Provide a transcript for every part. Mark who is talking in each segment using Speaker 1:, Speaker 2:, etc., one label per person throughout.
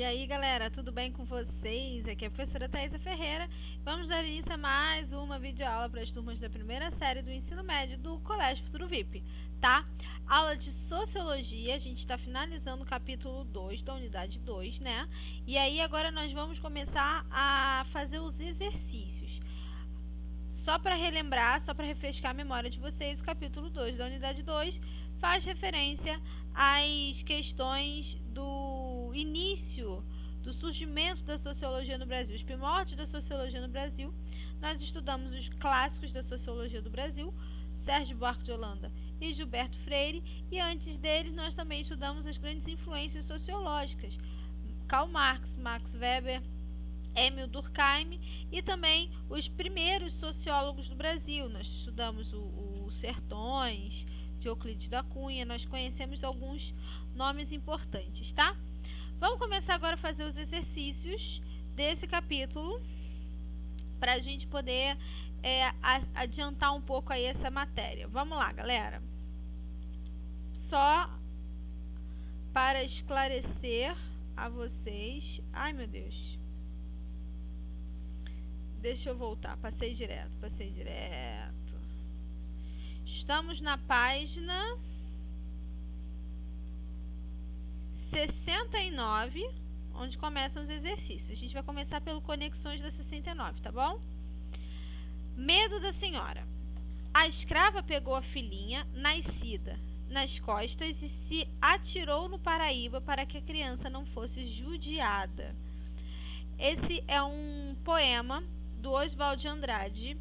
Speaker 1: E aí, galera, tudo bem com vocês? Aqui é a professora Thaisa Ferreira. Vamos dar início a mais uma videoaula para as turmas da primeira série do ensino médio do Colégio Futuro VIP, tá? Aula de Sociologia, a gente está finalizando o capítulo 2 da unidade 2, né? E aí, agora nós vamos começar a fazer os exercícios. Só para relembrar, só para refrescar a memória de vocês, o capítulo 2 da unidade 2 faz referência às questões do início do surgimento da sociologia no Brasil, os primórdios da sociologia no Brasil. Nós estudamos os clássicos da sociologia do Brasil, Sérgio Buarque de Holanda e Gilberto Freire, e antes deles nós também estudamos as grandes influências sociológicas, Karl Marx, Max Weber, Émile Durkheim e também os primeiros sociólogos do Brasil. Nós estudamos o Sertões, de Euclides da Cunha, nós conhecemos alguns nomes importantes, tá? Vamos começar agora a fazer os exercícios desse capítulo para a gente poder adiantar um pouco aí essa matéria. Vamos lá, galera. Só para esclarecer a vocês... Ai, meu Deus. Deixa eu voltar. Passei direto. Estamos na página 69, onde começam os exercícios. A gente vai começar pelo Conexões da 69, tá bom? Medo da senhora. A escrava pegou a filhinha, nascida, nas costas e se atirou no Paraíba para que a criança não fosse judiada. Esse é um poema do Oswald de Andrade,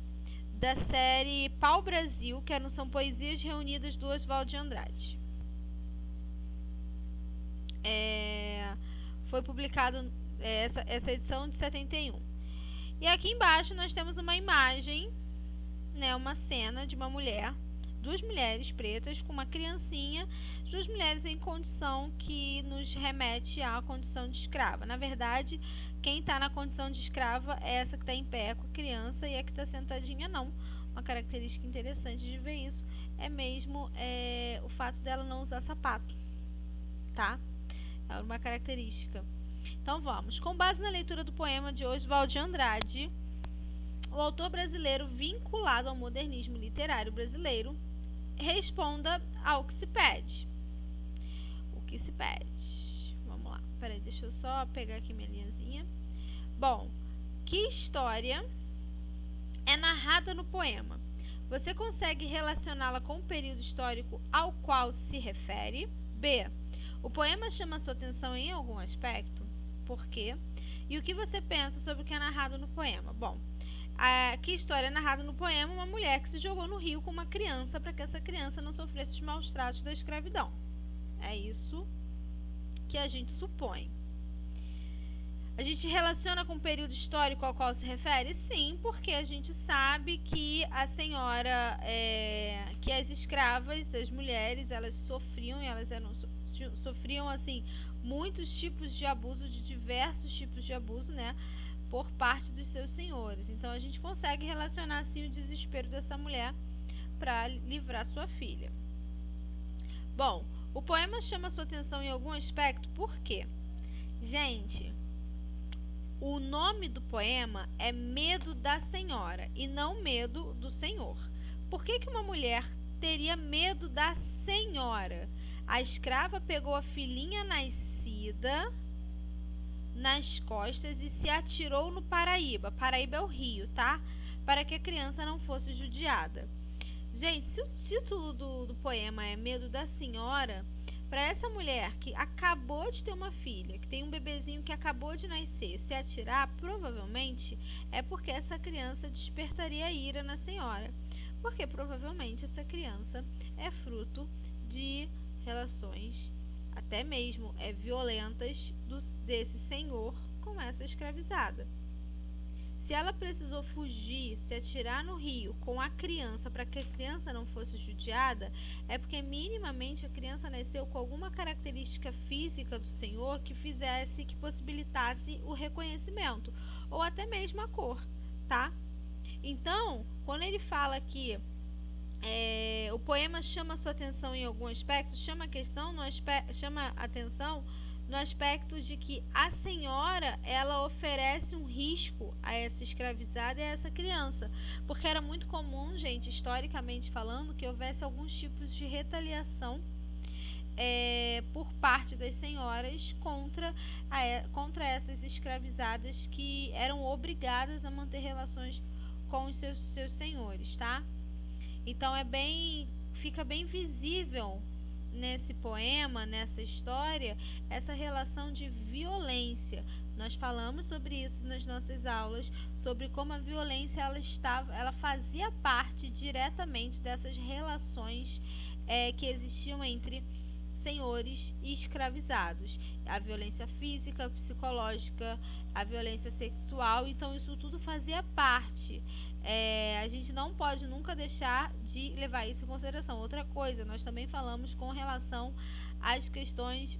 Speaker 1: da série Pau Brasil, que são poesias reunidas do Oswald de Andrade. Foi publicado essa edição de 71. E aqui embaixo nós temos uma imagem, né, uma cena de uma mulher, duas mulheres pretas com uma criancinha, duas mulheres em condição que nos remete à condição de escrava. Na verdade, quem está na condição de escrava é essa que está em pé com a criança, e a que está sentadinha não. Uma característica interessante de ver isso é mesmo o fato dela não usar sapato, tá? É uma característica. Então vamos. Com base na leitura do poema de Oswald de Andrade, o autor brasileiro vinculado ao modernismo literário brasileiro, responda ao que se pede. O que se pede? Vamos lá. Peraí, deixa eu só pegar aqui minha linhazinha. Bom, que história é narrada no poema? Você consegue relacioná-la com o período histórico ao qual se refere? B. O poema chama sua atenção em algum aspecto? Por quê? E o que você pensa sobre o que é narrado no poema? Bom, que história é narrada no poema? Uma mulher que se jogou no rio com uma criança para que essa criança não sofresse os maus tratos da escravidão. É isso que a gente supõe. A gente relaciona com o período histórico ao qual se refere? Sim, porque a gente sabe que a senhora, que as escravas, as mulheres, elas sofriam, sofriam assim muitos tipos de abuso, de diversos tipos de abuso, né, por parte dos seus senhores. Então a gente consegue relacionar assim o desespero dessa mulher para livrar sua filha. Bom, o poema chama sua atenção em algum aspecto, por quê? Gente, o nome do poema é Medo da Senhora e não Medo do Senhor. Por que uma mulher teria medo da senhora? A escrava pegou a filhinha nascida nas costas e se atirou no Paraíba. Paraíba é o rio, tá? Para que a criança não fosse judiada. Gente, se o título do poema é Medo da Senhora, para essa mulher que acabou de ter uma filha, que tem um bebezinho que acabou de nascer, se atirar, provavelmente é porque essa criança despertaria ira na senhora. Porque provavelmente essa criança é fruto de relações até mesmo violentas desse senhor com essa escravizada. Se ela precisou fugir, se atirar no rio com a criança para que a criança não fosse judiada, é porque minimamente a criança nasceu com alguma característica física do senhor que possibilitasse o reconhecimento, ou até mesmo a cor, tá? Então, quando ele fala que o poema chama sua atenção em algum aspecto, chama atenção no aspecto de que a senhora, ela oferece um risco a essa escravizada e a essa criança, porque era muito comum, gente, historicamente falando, que houvesse alguns tipos de retaliação por parte das senhoras contra essas escravizadas que eram obrigadas a manter relações com os seus senhores, tá? Então fica bem visível nesse poema, nessa história, essa relação de violência. Nós falamos sobre isso nas nossas aulas, sobre como a violência ela fazia parte diretamente dessas relações que existiam entre senhores e escravizados. A violência física, psicológica, a violência sexual, então isso tudo fazia parte. A gente não pode nunca deixar de levar isso em consideração. Outra coisa, nós também falamos com relação às questões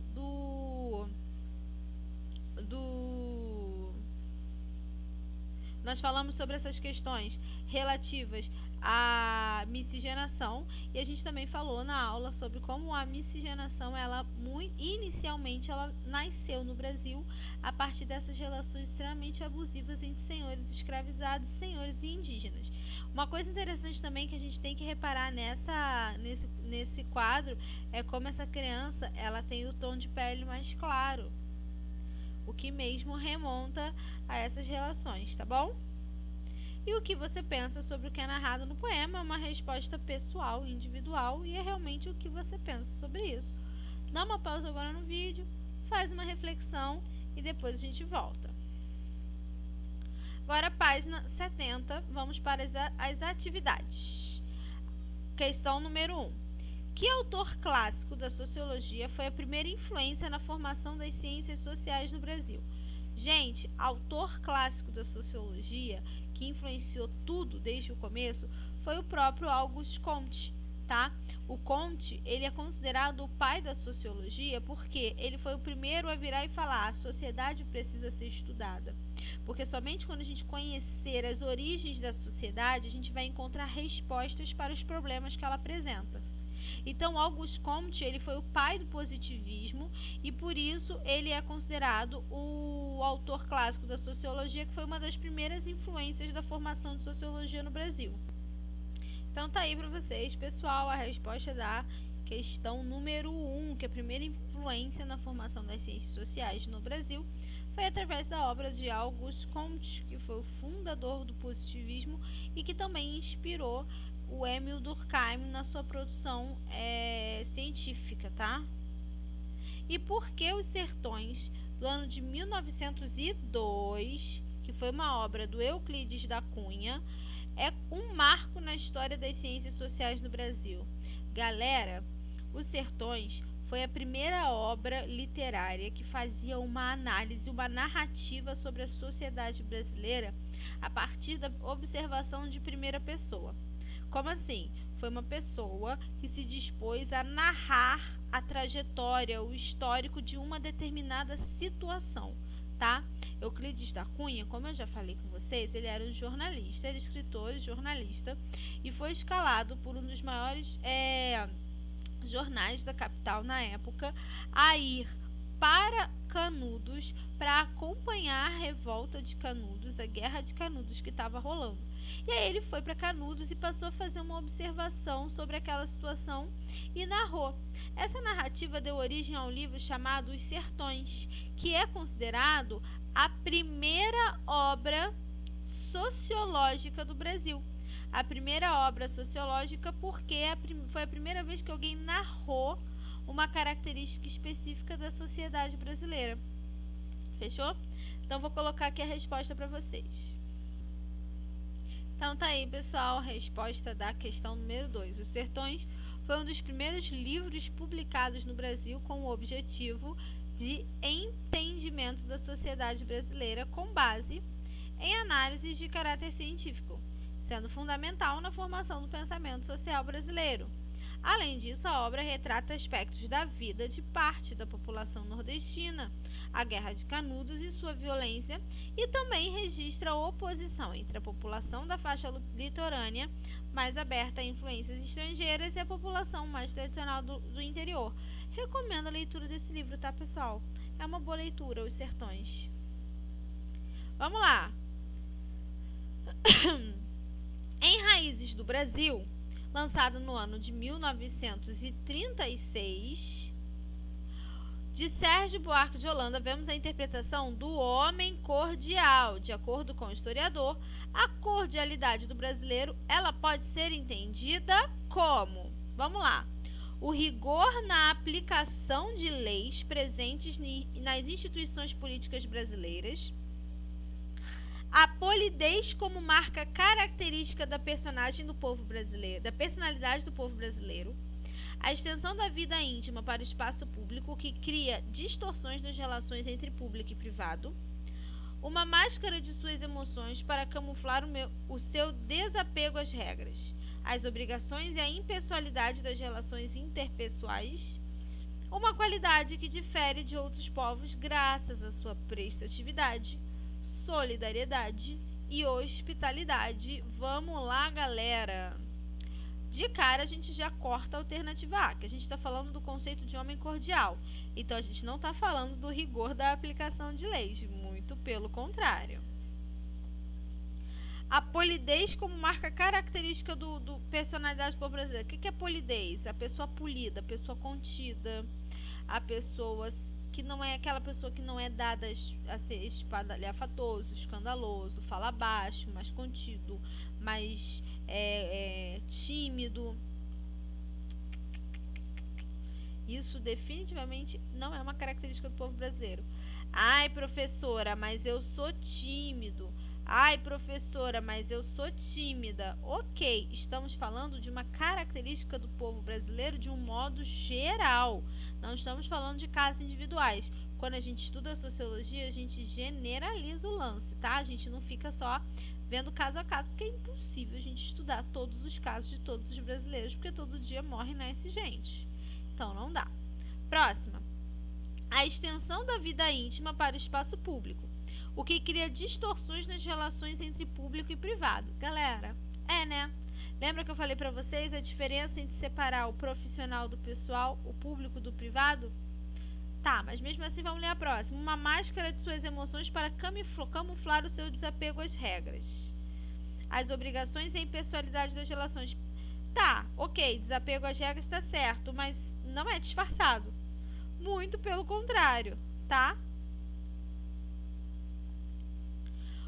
Speaker 1: nós falamos sobre essas questões relativas à miscigenação, e a gente também falou na aula sobre como a miscigenação, inicialmente ela nasceu no Brasil a partir dessas relações extremamente abusivas entre senhores escravizados e senhores indígenas. Uma coisa interessante também que a gente tem que reparar nesse quadro é como essa criança ela tem o tom de pele mais claro, o que mesmo remonta a essas relações, tá bom? E o que você pensa sobre o que é narrado no poema é uma resposta pessoal, individual, e é realmente o que você pensa sobre isso. Dá uma pausa agora no vídeo, faz uma reflexão e depois a gente volta. Agora, página 70, vamos para as atividades. Questão número 1. Que autor clássico da sociologia foi a primeira influência na formação das ciências sociais no Brasil? Gente, autor clássico da sociologia que influenciou tudo desde o começo foi o próprio Auguste Comte, tá? O Comte, ele é considerado o pai da sociologia porque ele foi o primeiro a virar e falar: a sociedade precisa ser estudada. Porque somente quando a gente conhecer as origens da sociedade, a gente vai encontrar respostas para os problemas que ela apresenta. Então, Auguste Comte, ele foi o pai do positivismo e por isso ele é considerado o autor clássico da sociologia, que foi uma das primeiras influências da formação de sociologia no Brasil. Então tá aí para vocês, pessoal, a resposta da questão número 1, que a primeira influência na formação das ciências sociais no Brasil foi através da obra de Auguste Comte, que foi o fundador do positivismo e que também inspirou o Émile Durkheim na sua produção científica, tá? E por que Os Sertões, do ano de 1902, que foi uma obra do Euclides da Cunha, é um marco na história das ciências sociais no Brasil? Galera, Os Sertões foi a primeira obra literária que fazia uma análise, uma narrativa sobre a sociedade brasileira a partir da observação de primeira pessoa. Como assim? Foi uma pessoa que se dispôs a narrar a trajetória, o histórico de uma determinada situação, tá? Euclides da Cunha, como eu já falei com vocês, ele era um jornalista, era escritor e jornalista, e foi escalado por um dos maiores jornais da capital na época a ir para Canudos para acompanhar a revolta de Canudos, a guerra de Canudos que estava rolando. E aí ele foi para Canudos e passou a fazer uma observação sobre aquela situação e narrou. Essa narrativa deu origem a um livro chamado Os Sertões, que é considerado a primeira obra sociológica do Brasil. A primeira obra sociológica porque foi a primeira vez que alguém narrou uma característica específica da sociedade brasileira. Fechou? Então vou colocar aqui a resposta para vocês. Então tá aí, pessoal, a resposta da questão número 2. Os Sertões foi um dos primeiros livros publicados no Brasil com o objetivo de entendimento da sociedade brasileira com base em análises de caráter científico, sendo fundamental na formação do pensamento social brasileiro. Além disso, a obra retrata aspectos da vida de parte da população nordestina, a Guerra de Canudos e sua violência, e também registra a oposição entre a população da faixa litorânea, mais aberta a influências estrangeiras, e a população mais tradicional do interior. Recomendo a leitura desse livro, tá, pessoal? É uma boa leitura, Os Sertões. Vamos lá. Em Raízes do Brasil, lançado no ano de 1936, de Sérgio Buarque de Holanda, vemos a interpretação do homem cordial. De acordo com o historiador, a cordialidade do brasileiro, ela pode ser entendida como, vamos lá, o rigor na aplicação de leis presentes nas instituições políticas brasileiras, a polidez como marca característica da personalidade do povo brasileiro, a extensão da vida íntima para o espaço público, que cria distorções nas relações entre público e privado, uma máscara de suas emoções para camuflar o seu desapego às regras, às obrigações e à impessoalidade das relações interpessoais, uma qualidade que difere de outros povos graças à sua prestatividade, solidariedade e hospitalidade. Vamos lá, galera! De cara, a gente já corta a alternativa A, que a gente está falando do conceito de homem cordial. Então, a gente não está falando do rigor da aplicação de leis, muito pelo contrário. A polidez como marca característica do personalidade do povo brasileiro. O que é polidez? A pessoa polida, a pessoa contida, a pessoa que não é aquela pessoa que não é dada a ser espalhafatoso, escandaloso, fala baixo, mais contido, mais tímido. Isso definitivamente não é uma característica do povo brasileiro. Ai, professora, mas eu sou tímido. Ai, professora, mas eu sou tímida. Ok, estamos falando de uma característica do povo brasileiro de um modo geral. Não estamos falando de casos individuais. Quando a gente estuda a sociologia, a gente generaliza o lance, tá? A gente não fica só vendo caso a caso, porque é impossível a gente estudar todos os casos de todos os brasileiros, porque todo dia morre e nasce gente. Então, não dá. Próxima. A extensão da vida íntima para o espaço público, o que cria distorções nas relações entre público e privado. Galera, né? Lembra que eu falei para vocês a diferença entre separar o profissional do pessoal, o público do privado? Tá, mas mesmo assim vamos ler a próxima. Uma máscara de suas emoções para camuflar o seu desapego às regras, as obrigações e a impessoalidade das relações. Tá, ok, desapego às regras está certo, mas não é disfarçado. Muito pelo contrário, tá?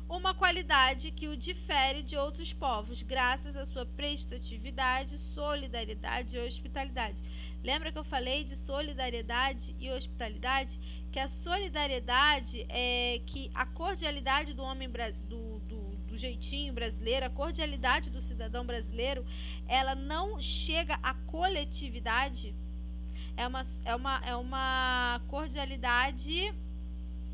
Speaker 1: Uma qualidade que o difere de outros povos, graças à sua prestatividade, solidariedade e hospitalidade. Lembra que eu falei de solidariedade e hospitalidade? Que a solidariedade é que a cordialidade do homem do jeitinho brasileiro, a cordialidade do cidadão brasileiro, ela não chega à coletividade. É uma cordialidade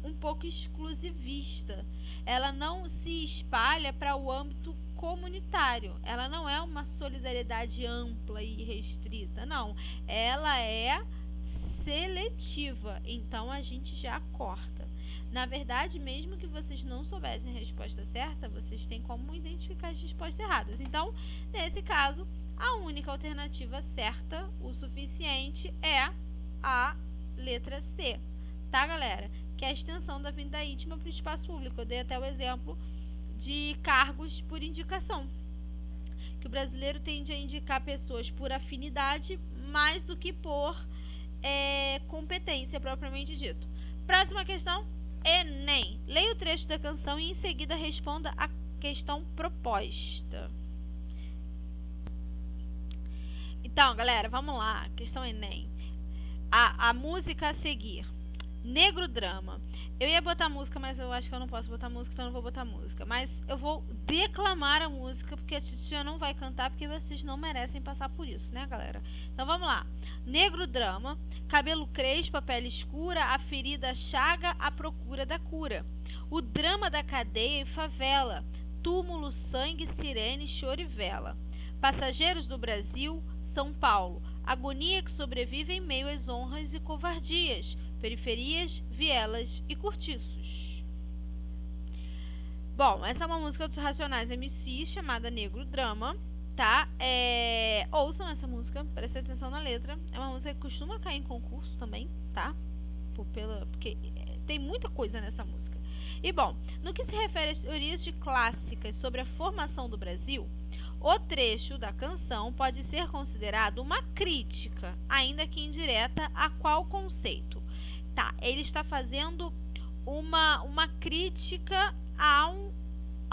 Speaker 1: um pouco exclusivista. Ela não se espalha para o âmbito comunitário. Ela não é uma solidariedade ampla e restrita, não. Ela é seletiva. Então a gente já corta. Na verdade, mesmo que vocês não soubessem a resposta certa, vocês têm como identificar as respostas erradas. Então, nesse caso, a única alternativa certa, o suficiente, é a letra C. Tá, galera? Que é a extensão da vida íntima para o espaço público. Eu dei até o exemplo de cargos por indicação. Que o brasileiro tende a indicar pessoas por afinidade mais do que por competência propriamente dito. Próxima questão, Enem. Leia o trecho da canção e em seguida responda a questão proposta. Então, galera, vamos lá. Questão Enem. A música a seguir. Negro Drama. Eu ia botar música, mas eu acho que eu não posso botar música, então eu não vou botar música. Mas eu vou declamar a música, porque a titia não vai cantar, porque vocês não merecem passar por isso, né, galera? Então vamos lá. Negro Drama. Cabelo crespo, a pele escura, a ferida chaga, a procura da cura. O drama da cadeia e favela. Túmulo, sangue, sirene, choro e vela. Passageiros do Brasil, São Paulo. Agonia que sobrevive em meio às honras e covardias. Periferias, vielas e cortiços. Bom, essa é uma música dos Racionais MC chamada Negro Drama, tá? Ouçam essa música, prestem atenção na letra. É uma música que costuma cair em concurso também, tá? porque tem muita coisa nessa música. E bom, no que se refere às teorias clássicas sobre a formação do Brasil, o trecho da canção pode ser considerado uma crítica, ainda que indireta, a qual conceito? Tá, ele está fazendo uma crítica a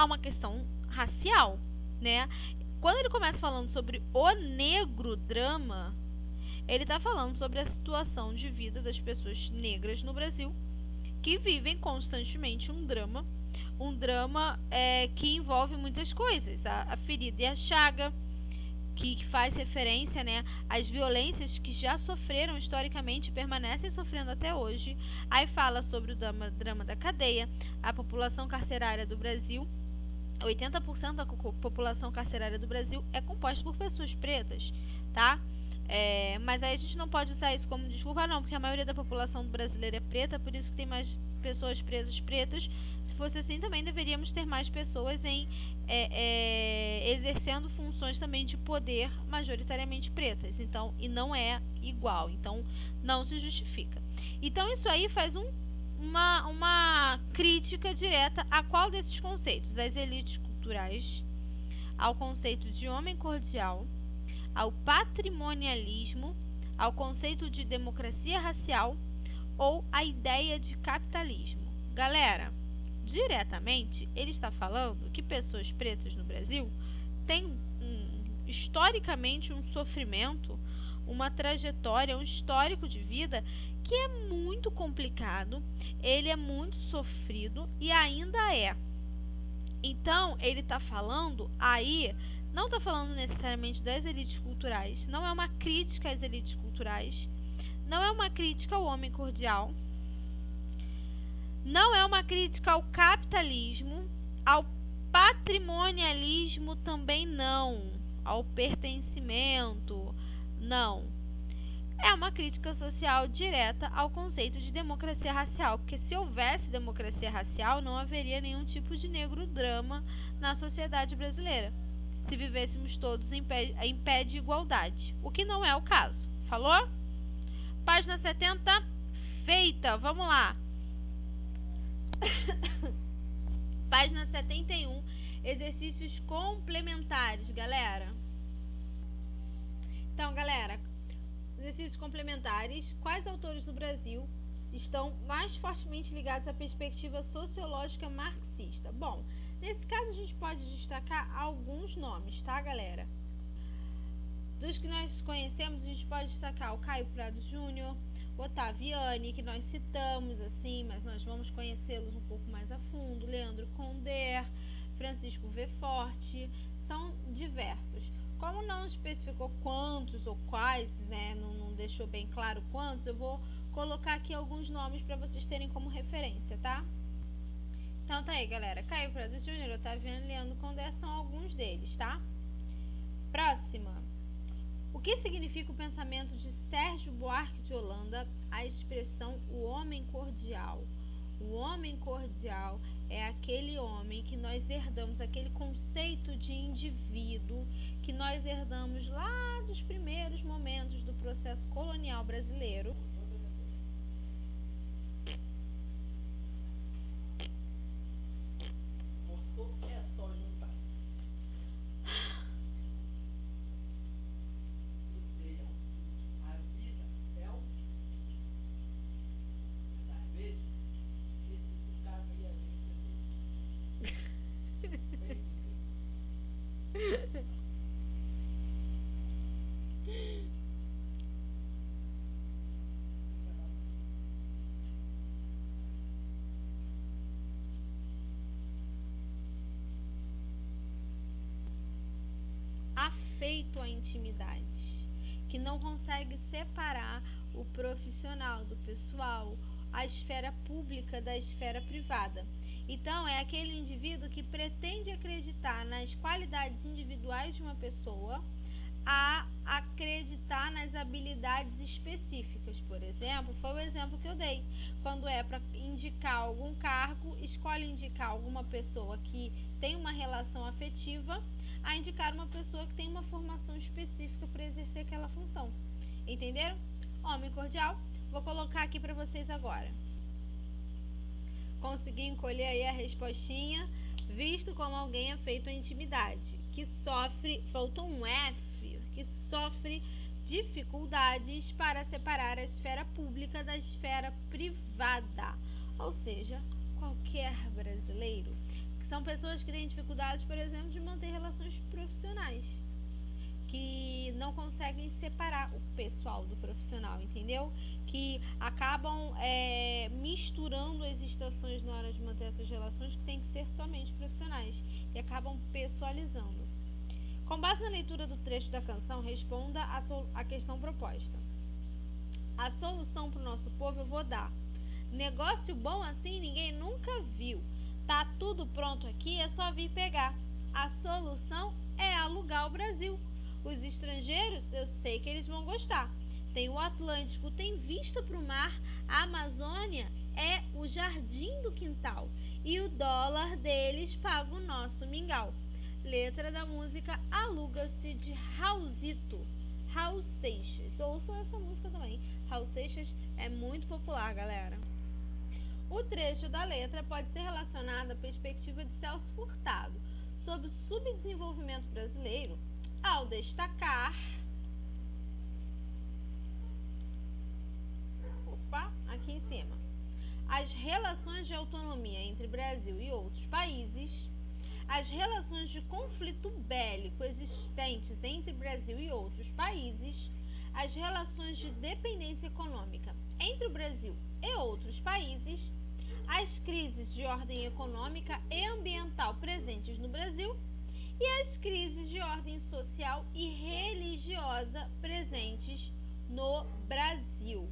Speaker 1: uma questão racial, né? Quando ele começa falando sobre o negro drama, ele está falando sobre a situação de vida das pessoas negras no Brasil, que vivem constantemente um drama que envolve muitas coisas, a ferida e a chaga, que faz referência, né, às violências que já sofreram historicamente e permanecem sofrendo até hoje. Aí fala sobre o drama da cadeia, a população carcerária do Brasil. 80% da população carcerária do Brasil é composta por pessoas pretas, tá? Mas aí a gente não pode usar isso como desculpa, não, porque a maioria da população brasileira é preta, por isso que tem mais pessoas presas pretas. Se fosse assim, também deveríamos ter mais pessoas exercendo funções também de poder majoritariamente pretas. Então, e não é igual, então não se justifica. Então isso aí faz uma crítica direta a qual desses conceitos? Às elites culturais, ao conceito de homem cordial, ao patrimonialismo, ao conceito de democracia racial ou à ideia de capitalismo. Galera, diretamente ele está falando que pessoas pretas no Brasil têm historicamente um sofrimento, uma trajetória, um histórico de vida que é muito complicado, ele é muito sofrido e ainda é. Então, ele está falando aí, não está falando necessariamente das elites culturais, não é uma crítica às elites culturais, não é uma crítica ao homem cordial, não é uma crítica ao capitalismo, ao patrimonialismo também não, ao pertencimento, não. É uma crítica social direta ao conceito de democracia racial, porque se houvesse democracia racial, não haveria nenhum tipo de negro drama na sociedade brasileira, se vivêssemos todos em pé de igualdade, o que não é o caso. Falou? Página 70, feita. Vamos lá. Página 71, exercícios complementares, galera. Então, galera, exercícios complementares. Quais autores do Brasil estão mais fortemente ligados à perspectiva sociológica marxista? Bom, nesse caso a gente pode destacar alguns nomes, tá, galera? Dos que nós conhecemos, a gente pode destacar o Caio Prado Júnior, Ottaviani, que nós citamos assim, mas nós vamos conhecê-los um pouco mais a fundo, Leandro Conder, Francisco V. Forte, são diversos. Como não especificou quantos ou quais, né, não deixou bem claro quantos, eu vou colocar aqui alguns nomes para vocês terem como referência, tá? Então tá aí, galera. Caio Prado Júnior, Ottaviani, Leandro Conder são alguns deles, tá? Próxima. O que significa o pensamento de Sérgio Buarque de Holanda, a expressão o homem cordial? O homem cordial é aquele homem que nós herdamos, aquele conceito de indivíduo que nós herdamos lá dos primeiros momentos do processo colonial brasileiro. Afeito à intimidade, que não consegue separar o profissional do pessoal, a esfera pública da esfera privada. Então, é aquele indivíduo que pretende acreditar nas qualidades individuais de uma pessoa, a acreditar nas habilidades específicas. Por exemplo, foi o exemplo que eu dei. Quando é para indicar algum cargo, escolhe indicar alguma pessoa que tem uma relação afetiva a indicar uma pessoa que tem uma formação específica para exercer aquela função. Entenderam? Homem cordial, Vou colocar aqui para vocês agora. Consegui encolher aí a respostinha. Visto como alguém é feito em intimidade, que sofre, faltou um F, que sofre dificuldades para separar a esfera pública da esfera privada. Ou seja, qualquer brasileiro. São pessoas que têm dificuldades, por exemplo, de manter relações profissionais, que não conseguem separar o pessoal do profissional, entendeu? Que acabam misturando as estações na hora de manter essas relações, que tem que ser somente profissionais, e acabam pessoalizando. Com base na leitura do trecho da canção, responda a questão proposta. A solução para o nosso povo eu vou dar. Negócio bom assim ninguém nunca viu. Tá tudo pronto aqui, é só vir pegar. A solução é alugar o Brasil. Os estrangeiros, eu sei que eles vão gostar. Tem o Atlântico, tem vista para o mar. A Amazônia é o jardim do quintal. E o dólar deles paga o nosso mingau. Letra da música Aluga-se, de Raulzito, Raul Seixas. Ouçam essa música também. Raul Seixas é muito popular, galera. O trecho da letra pode ser relacionado à perspectiva de Celso Furtado sobre o subdesenvolvimento brasileiro, ao destacar aqui em cima, as relações de autonomia entre Brasil e outros países, as relações de conflito bélico existentes entre Brasil e outros países, as relações de dependência econômica entre o Brasil e outros países, as crises de ordem econômica e ambiental presentes no Brasil e as crises de ordem social e religiosa presentes no Brasil.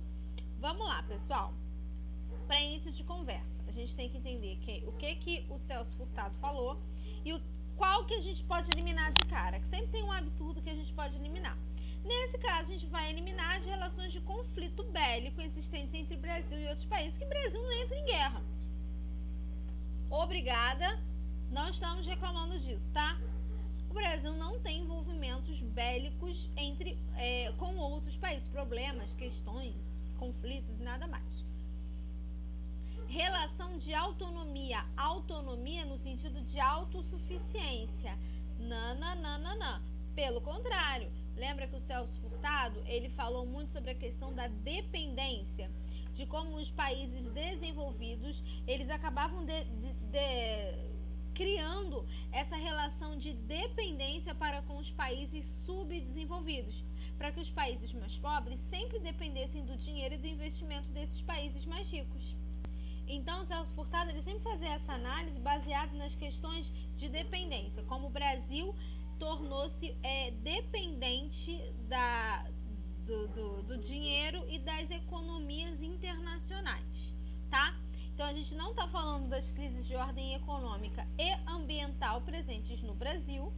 Speaker 1: Vamos lá, pessoal. Para início de conversa, a gente tem que entender o que o Celso Furtado falou e qual que a gente pode eliminar de cara, que sempre tem um absurdo que a gente pode eliminar. Nesse caso, a gente vai eliminar as relações de conflito bélico existentes entre Brasil e outros países, que o Brasil não entra em guerra. Obrigada, não estamos reclamando disso, tá? O Brasil não tem envolvimentos bélicos com outros países, problemas, questões, conflitos e nada mais. Relação de autonomia, autonomia no sentido de autossuficiência. Não. Pelo contrário, lembra que o Celso Furtado, ele falou muito sobre a questão da dependência, de como os países desenvolvidos, eles acabavam criando essa relação de dependência para com os países subdesenvolvidos, para que os países mais pobres sempre dependessem do dinheiro e do investimento desses países mais ricos. Então, o Celso Furtado, ele sempre fazia essa análise baseada nas questões de dependência, como o Brasil tornou-se dependente do dinheiro e das economias internacionais, tá? Então, a gente não está falando das crises de ordem econômica e ambiental presentes no Brasil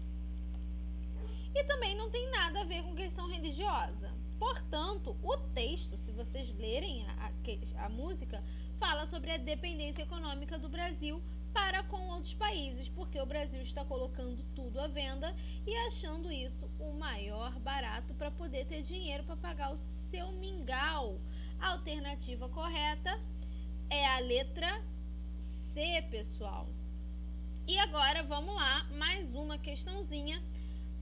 Speaker 1: e também não tem nada a ver com questão religiosa. Portanto, o texto, se vocês lerem a música, fala sobre a dependência econômica do Brasil para com outros países, porque o Brasil está colocando tudo à venda e achando isso o maior barato para poder ter dinheiro para pagar o seu mingau. A alternativa correta é a letra C, pessoal. E agora vamos lá, mais uma questãozinha.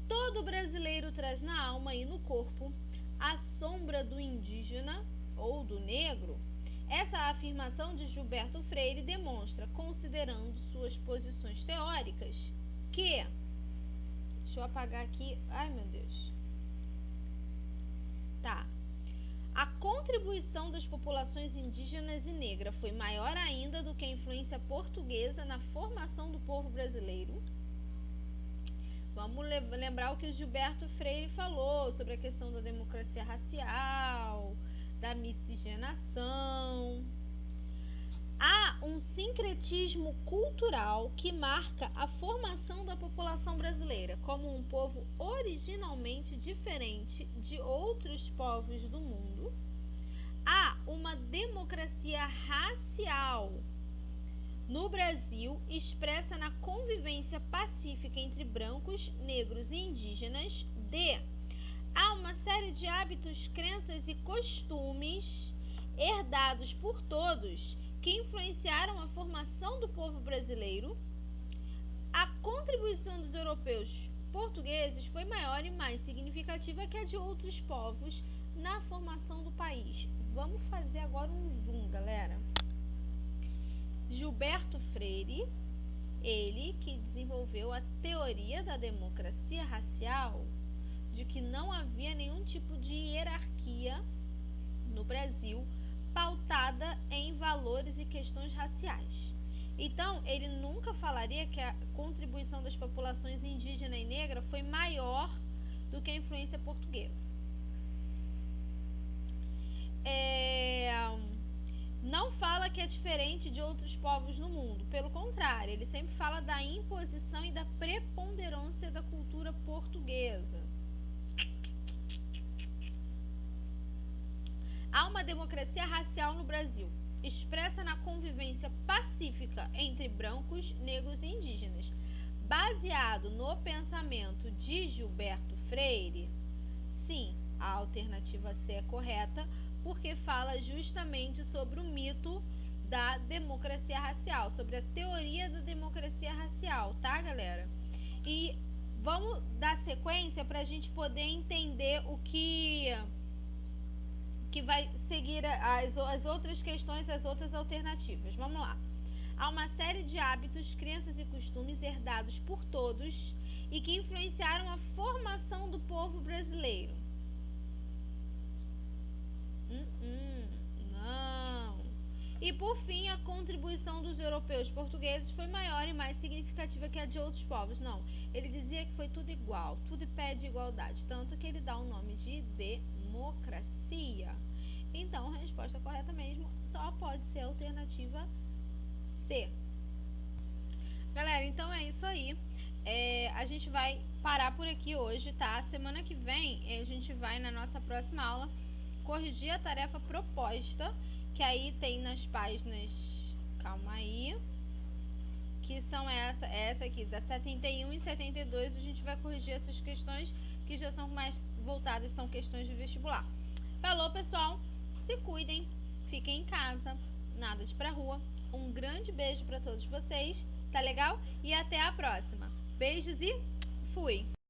Speaker 1: Todo brasileiro traz na alma e no corpo a sombra do indígena ou do negro. Essa afirmação de Gilberto Freire demonstra, considerando suas posições teóricas, que... Deixa eu apagar aqui. Ai, meu Deus. Tá. A contribuição das populações indígenas e negras foi maior ainda do que a influência portuguesa na formação do povo brasileiro. Vamos lembrar o que o Gilberto Freire falou sobre a questão da democracia racial, da miscigenação. Há um sincretismo cultural que marca a formação da população brasileira como um povo originalmente diferente de outros povos do mundo. Há uma democracia racial no Brasil, expressa na convivência pacífica entre brancos, negros e indígenas. Há uma série de hábitos, crenças e costumes herdados por todos, que influenciaram a formação do povo brasileiro, a contribuição dos europeus portugueses foi maior e mais significativa que a de outros povos na formação do país. Vamos fazer agora um zoom, galera. Gilberto Freire, ele que desenvolveu a teoria da democracia racial, de que não havia nenhum tipo de hierarquia no Brasil pautada em valores e questões raciais. Então, ele nunca falaria que a contribuição das populações indígena e negra foi maior do que a influência portuguesa. Não fala que é diferente de outros povos no mundo. Pelo contrário, ele sempre fala da imposição e da preponderância da cultura portuguesa. Há uma democracia racial no Brasil, expressa na convivência pacífica entre brancos, negros e indígenas. Baseado no pensamento de Gilberto Freire, sim, a alternativa C é correta, porque fala justamente sobre o mito da democracia racial, sobre a teoria da democracia racial, tá, galera? E vamos dar sequência para a gente poder entender o que vai seguir as outras questões, as outras alternativas. Vamos lá. Há uma série de hábitos, crenças e costumes herdados por todos e que influenciaram a formação do povo brasileiro. Não. E por fim, a contribuição dos europeus portugueses foi maior e mais significativa que a de outros povos. Não, ele dizia que foi tudo igual, tudo pede igualdade, tanto que ele dá o nome de democracia. Então, a resposta correta mesmo só pode ser a alternativa C. Galera, então é isso aí. A gente vai parar por aqui hoje, tá? Semana que vem a gente vai na nossa próxima aula corrigir a tarefa proposta, que aí tem nas páginas, calma aí, que são essa aqui, da 71 e 72, a gente vai corrigir essas questões que já são mais voltadas, são questões de vestibular. Falou, pessoal, se cuidem, fiquem em casa, nada de ir pra rua. Um grande beijo para todos vocês, tá legal? E até a próxima. Beijos e fui!